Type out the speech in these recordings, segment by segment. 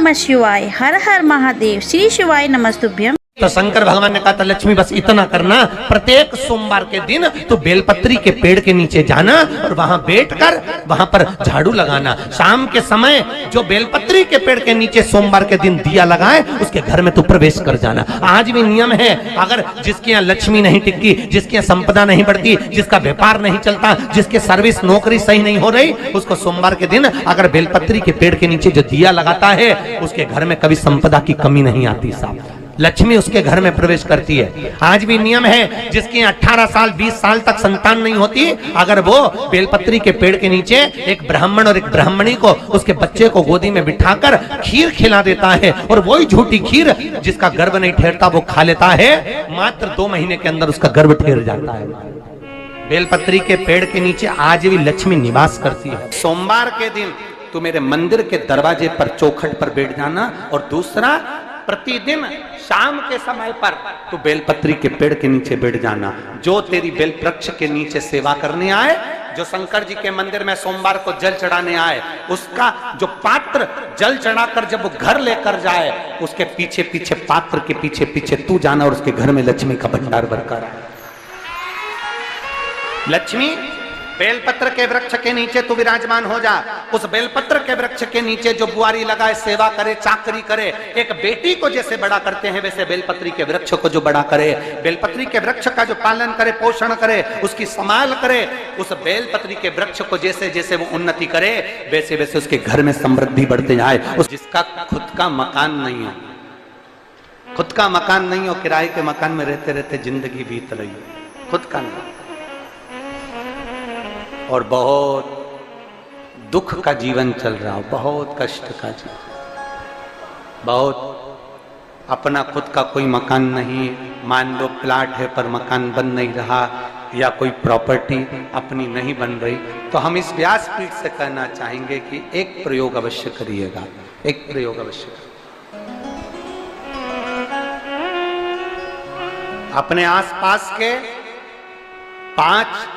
नमः शिवाय, हर हर महादेव, श्री शिवाय नमस्तुभ्यम। तो शंकर भगवान ने कहा था लक्ष्मी बस इतना करना, प्रत्येक सोमवार के दिन तो बेलपत्री के पेड़ के नीचे जाना और वहां बैठकर वहां पर झाड़ू लगाना। शाम के समय जो बेलपत्री के पेड़ के नीचे सोमवार के दिन दिया लगाए उसके घर में तो प्रवेश कर जाना। आज भी नियम है, अगर जिसके यहाँ लक्ष्मी नहीं टिकती, जिसके यहाँ संपदा नहीं बढ़ती, जिसका व्यापार नहीं चलता, जिसके सर्विस नौकरी सही नहीं हो रही, उसको सोमवार के दिन अगर बेलपत्री के पेड़ के नीचे जो दिया लगाता है उसके घर में कभी संपदा की कमी नहीं आती साहब, लक्ष्मी उसके घर में प्रवेश करती है। आज भी नियम है, जिसकी 18 साल 20 साल तक संतान नहीं होती, अगर वो बेलपत्री के पेड़ के नीचे एक ब्राह्मण और एक ब्राह्मणी को उसके बच्चे को गोदी में बिठाकर खीर खिला देता है और वही झूठी खीर जिसका गर्भ नहीं ठहरता वो खा लेता है, मात्र 2 महीने के अंदर उसका गर्भ ठहर जाता है। बेलपत्री के पेड़ के नीचे आज भी लक्ष्मी निवास करती है। सोमवार के दिन तू मेरे मंदिर के दरवाजे पर चौखट पर बैठ जाना, और दूसरा प्रतिदिन शाम के समय पर तू बेलपत्री के पेड़ के नीचे बैठ जाना। जो तेरी बेल वृक्ष के नीचे सेवा करने आए, जो शंकर जी के मंदिर में सोमवार को जल चढ़ाने आए, उसका जो पात्र जल चढ़ाकर जब वो घर लेकर जाए, उसके पीछे पीछे पात्र के पीछे पीछे तू जाना और उसके घर में लक्ष्मी का भंडार भरकर आए। लक्ष्मी बेलपत्र के वृक्ष के नीचे तू विराजमान हो जा। उस बेलपत्र के वृक्ष के नीचे जो बुआरी लगाए, सेवा करे, चाकरी करे, एक बेटी को जैसे बड़ा करते हैं वैसे बेलपत्री के वृक्ष को जो बड़ा करे, बेलपत्री के वृक्ष का जो पालन करे, पोषण करे, उसकी संभाल करे, उस बेलपत्री के वृक्ष को जैसे जैसे वो उन्नति करे वैसे वैसे उसके घर में समृद्धि बढ़ते जाए। उस जिसका खुद का मकान नहीं हो, खुद का मकान नहीं हो, किराए के मकान में रहते रहते जिंदगी बीत रही हो, खुद का नहीं, और बहुत दुख का जीवन चल रहा हो, बहुत कष्ट का जीवन, बहुत अपना खुद का कोई मकान नहीं, मान लो प्लाट है पर मकान बन नहीं रहा, या कोई प्रॉपर्टी अपनी नहीं बन रही, तो हम इस व्यासपीठ से कहना चाहेंगे कि एक प्रयोग अवश्य करिएगा, एक प्रयोग अवश्य करिए। अपने आसपास के 5-6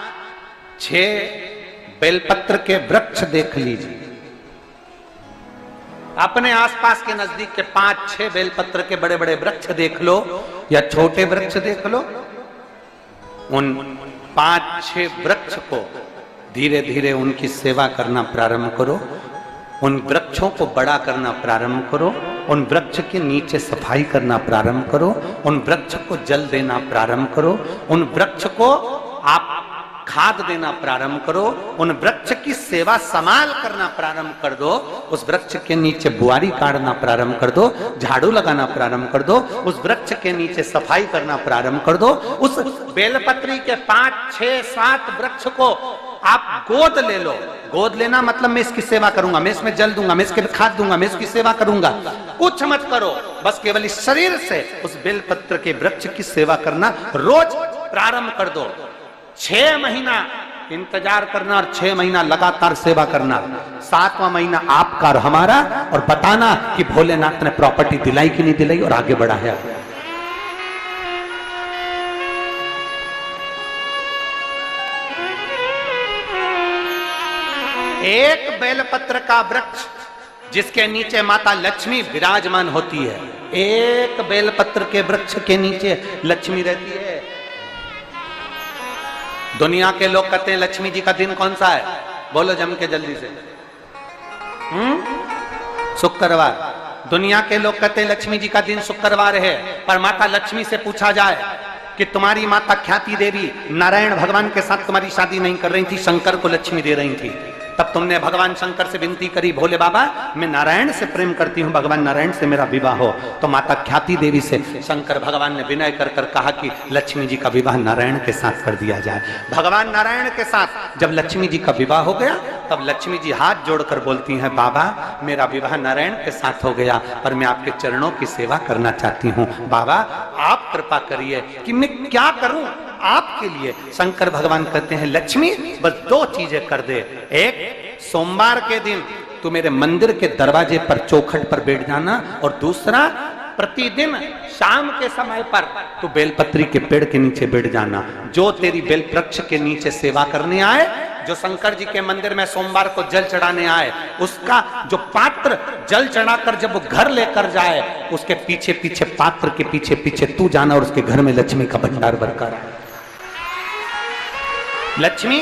बेलपत्र के वृक्ष देख लीजिए, अपने आसपास के नजदीक के 5-6 बेलपत्र के बड़े बड़े वृक्ष देख लो या छोटे वृक्ष देख लो, उन 5-6 वृक्ष को धीरे धीरे उनकी सेवा करना प्रारंभ करो, उन वृक्षों को बड़ा करना प्रारंभ करो, उन वृक्ष के नीचे सफाई करना प्रारंभ करो, उन वृक्ष को जल देना प्रारंभ करो, उन वृक्ष को आप खाद देना प्रारंभ करो, उन वृक्ष की सेवा संभाल करना प्रारंभ कर दो, उस वृक्ष के नीचे बुआरी काटना प्रारंभ कर दो, झाड़ू लगाना प्रारंभ कर दो, उस वृक्ष के नीचे सफाई करना प्रारंभ कर दो। उस बेलपत्री के 5-6-7 वृक्ष को आप गोद ले लो। गोद लेना मतलब मैं इसकी सेवा करूंगा, मैं इसमें जल दूंगा, मैं इसके खाद दूंगा, मैं इसकी सेवा करूंगा, कुछ मत करो, बस केवल इस शरीर से उस बेलपत्र के वृक्ष की सेवा करना रोज प्रारंभ कर दो। 6 महीना इंतजार करना और 6 महीना लगातार सेवा करना, 7वां महीना आपका और हमारा, और बताना कि भोलेनाथ ने प्रॉपर्टी दिलाई कि नहीं दिलाई और आगे बढ़ाया। एक बेलपत्र का वृक्ष जिसके नीचे माता लक्ष्मी विराजमान होती है, एक बेलपत्र के वृक्ष के नीचे लक्ष्मी रहती है। दुनिया के लोग कहते हैं लक्ष्मी जी का दिन कौन सा है, बोलो जम के जल्दी से। शुक्रवार। दुनिया के लोग कहते हैं लक्ष्मी जी का दिन शुक्रवार है, पर माता लक्ष्मी से पूछा जाए कि तुम्हारी माता ख्याति देवी नारायण भगवान के साथ तुम्हारी शादी नहीं कर रही थी, शंकर को लक्ष्मी दे रही थी, तब तुमने भगवान शंकर से विनती करी, भोले बाबा मैं नारायण से प्रेम करती हूँ, भगवान नारायण से मेरा विवाह हो। तो माता ख्याति देवी से शंकर भगवान ने विनय कर कर कहा कि लक्ष्मी जी का विवाह नारायण के साथ कर दिया जाए। भगवान नारायण के साथ जब लक्ष्मी जी का विवाह हो गया, तब लक्ष्मी जी हाथ जोड़कर बोलती हैं, बाबा मेरा विवाह नारायण के साथ हो गया, पर मैं आपके चरणों की सेवा करना चाहती हूँ, बाबा आप कृपा करिए कि मैं क्या करूं आपके लिए। शंकर भगवान कहते हैं लक्ष्मी बस 2 चीजें कर दे, एक सोमवार के दिन तू मेरे मंदिर के दरवाजे पर चौखट पर बैठ जाना, और दूसरा प्रतिदिन शाम के समय पर तू बेलपत्री के पेड़ के नीचे बैठ जाना। जो तेरी बेल वृक्ष के नीचे सेवा करने आए, जो शंकर जी के मंदिर में सोमवार को जल चढ़ाने आए, उसका जो पात्र जल चढ़ाकर जब वो घर लेकर जाए, उसके पीछे पीछे, पात्र के पीछे पीछे तू जाना और उसके घर में लक्ष्मी का भंडार भरकर आए। लक्ष्मी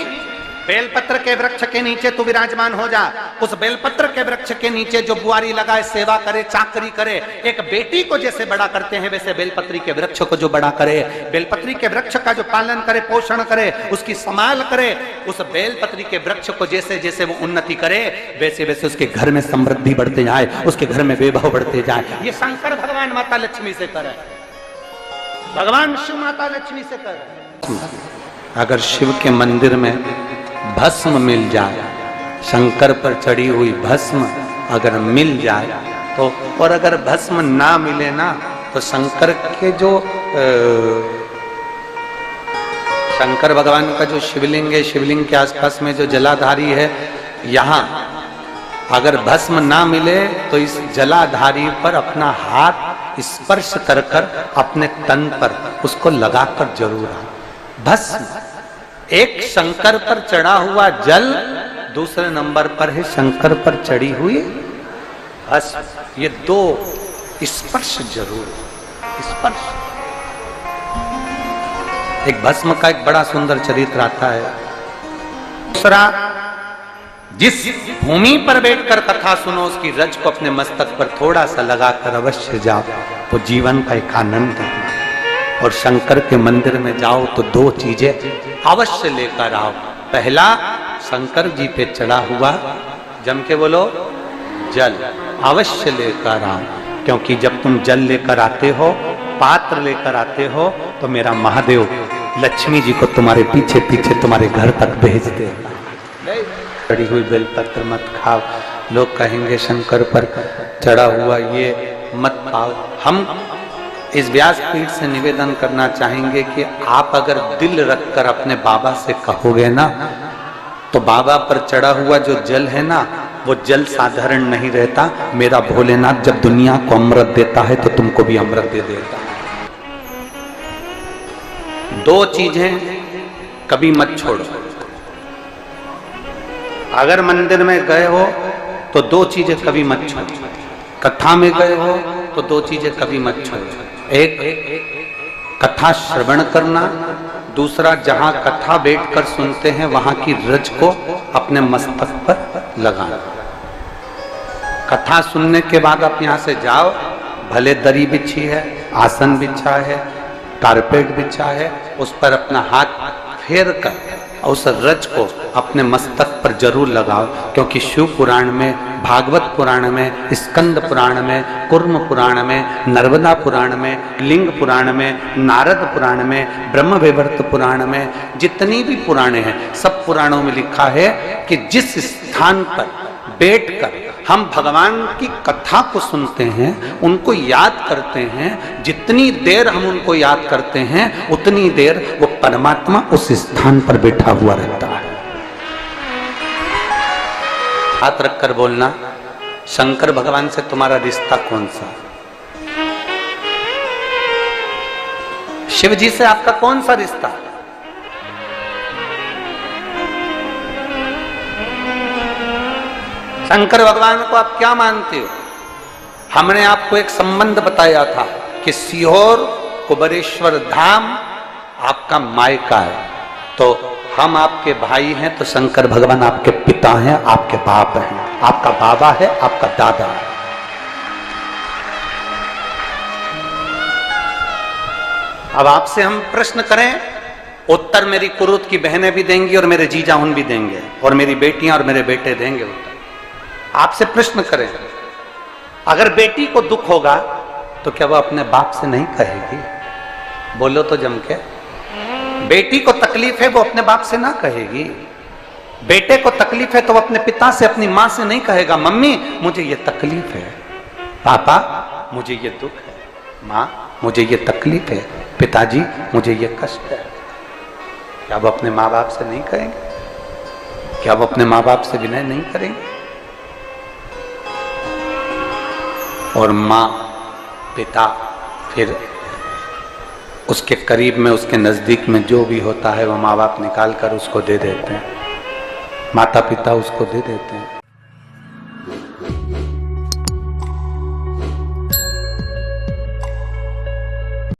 बेलपत्र के वृक्ष के नीचे तू विराजमान हो जा। उस बेलपत्र के वृक्ष के नीचे जो बुआरी लगाए, सेवा करे, चाकरी करे, एक बेटी को जैसे बड़ा करते हैं वैसे बेलपत्री के वृक्ष को जो बड़ा करे, बेलपत्री के वृक्ष का जो पालन करे, पोषण करे, उसकी संभाल करे, उस बेलपत्री के वृक्ष को जैसे जैसे वो उन्नति करे, वैसे वैसे उसके घर में समृद्धि बढ़ते जाए, उसके घर में वैभव बढ़ते जाए। ये शंकर भगवान माता लक्ष्मी से करे, भगवान शिव माता लक्ष्मी से करे। अगर शिव के मंदिर में भस्म मिल जाए, शंकर पर चढ़ी हुई भस्म अगर मिल जाए तो, और अगर भस्म ना मिले ना तो शंकर के जो शंकर भगवान का जो शिवलिंग है, शिवलिंग के आसपास में जो जलाधारी है, यहाँ अगर भस्म ना मिले तो इस जलाधारी पर अपना हाथ स्पर्श कर कर अपने तन पर उसको लगाकर जरूर आए। भस्म एक शंकर पर चढ़ा हुआ जल, दूसरे नंबर पर है शंकर पर चढ़ी हुई भस्म। ये दो स्पर्श जरूर, स्पर्श। एक भस्म का एक बड़ा सुंदर चरित्र आता है। दूसरा, जिस भूमि पर बैठकर कथा सुनो उसकी रज को अपने मस्तक पर थोड़ा सा लगाकर अवश्य जाओ, तो जीवन का एक आनंद है। और शंकर के मंदिर में जाओ तो दो चीजें अवश्य लेकर आओ। पहला, शंकर जी पे चढ़ा हुआ, जम के बोलो, जल अवश्य लेकर आओ। क्योंकि जब तुम जल लेकर आते हो, पात्र लेकर आते हो, तो मेरा महादेव लक्ष्मी जी को तुम्हारे पीछे पीछे तुम्हारे घर तक भेज दे। चढ़ी हुई बेलपत्र मत खाओ, लोग कहेंगे शंकर पर चढ़ा हुआ ये मत खाओ। हम इस व्यासपीठ से निवेदन करना चाहेंगे कि आप अगर दिल रखकर अपने बाबा से कहोगे ना, तो बाबा पर चढ़ा हुआ जो जल है ना, वो जल साधारण नहीं रहता। मेरा भोलेनाथ जब दुनिया को अमृत देता है तो तुमको भी अमृत दे देता है। दो चीजें कभी मत छोड़ो। अगर मंदिर में गए हो तो दो चीजें कभी मत छोड़ो। कथा में गए हो तो दो चीजें कभी मत छोड़ो। एक, कथा श्रवण करना, दूसरा जहां कथा बैठकर सुनते हैं वहां की रज को अपने मस्तक पर लगाना। कथा सुनने के बाद आप यहां से जाओ, भले दरी बिछी है, आसन बिछा है, कारपेट बिछा है, उस पर अपना हाथ फेर कर उस रज को अपने मस्तक पर जरूर लगाओ। क्योंकि शिव पुराण में, भागवत पुराण में, स्कंद पुराण में, कुर्म पुराण में, नर्मदा पुराण में, लिंग पुराण में, नारद पुराण में, ब्रह्म वैवर्त पुराण में, जितनी भी पुराणे हैं, सब पुराणों में लिखा है कि जिस स्थान पर बैठकर हम भगवान की कथा को सुनते हैं, उनको याद करते हैं, जितनी देर हम उनको याद करते हैं उतनी देर वो परमात्मा उस स्थान पर बैठा हुआ रहता है। हाथ रखकर बोलना, शंकर भगवान से तुम्हारा रिश्ता कौन सा? शिव जी से आपका कौन सा रिश्ता? शंकर भगवान को आप क्या मानते हो? हमने आपको एक संबंध बताया था कि सीहोर कुबेरेश्वर धाम आपका मायका है, तो हम आपके भाई हैं, तो शंकर भगवान आपके पिता हैं, आपके बाप हैं, आपका बाबा है, आपका दादा है। अब आपसे हम प्रश्न करें, उत्तर मेरी कुरुत की बहनें भी देंगी और मेरे जीजा उन भी देंगे और मेरी बेटियां और मेरे बेटे देंगे उत्तर। आपसे प्रश्न करें, अगर बेटी को दुख होगा तो क्या वो अपने बाप से नहीं कहेगी? बोलो तो जम के। बेटी को तकलीफ है वो अपने बाप से ना कहेगी। बेटे को तकलीफ है तो वो अपने पिता से, अपनी मां से नहीं कहेगा, मम्मी मुझे ये तकलीफ है, पापा मुझे ये दुख है, मां मुझे ये तकलीफ है, पिताजी मुझे ये कष्ट है। क्या वो अपने माँ बाप से नहीं कहेंगे? क्या वो अपने माँ बाप से विनय नहीं करेंगे? और माँ पिता, फिर उसके करीब में, उसके नज़दीक में जो भी होता है वो माँ बाप निकाल कर उसको दे देते हैं, माता पिता उसको दे देते हैं।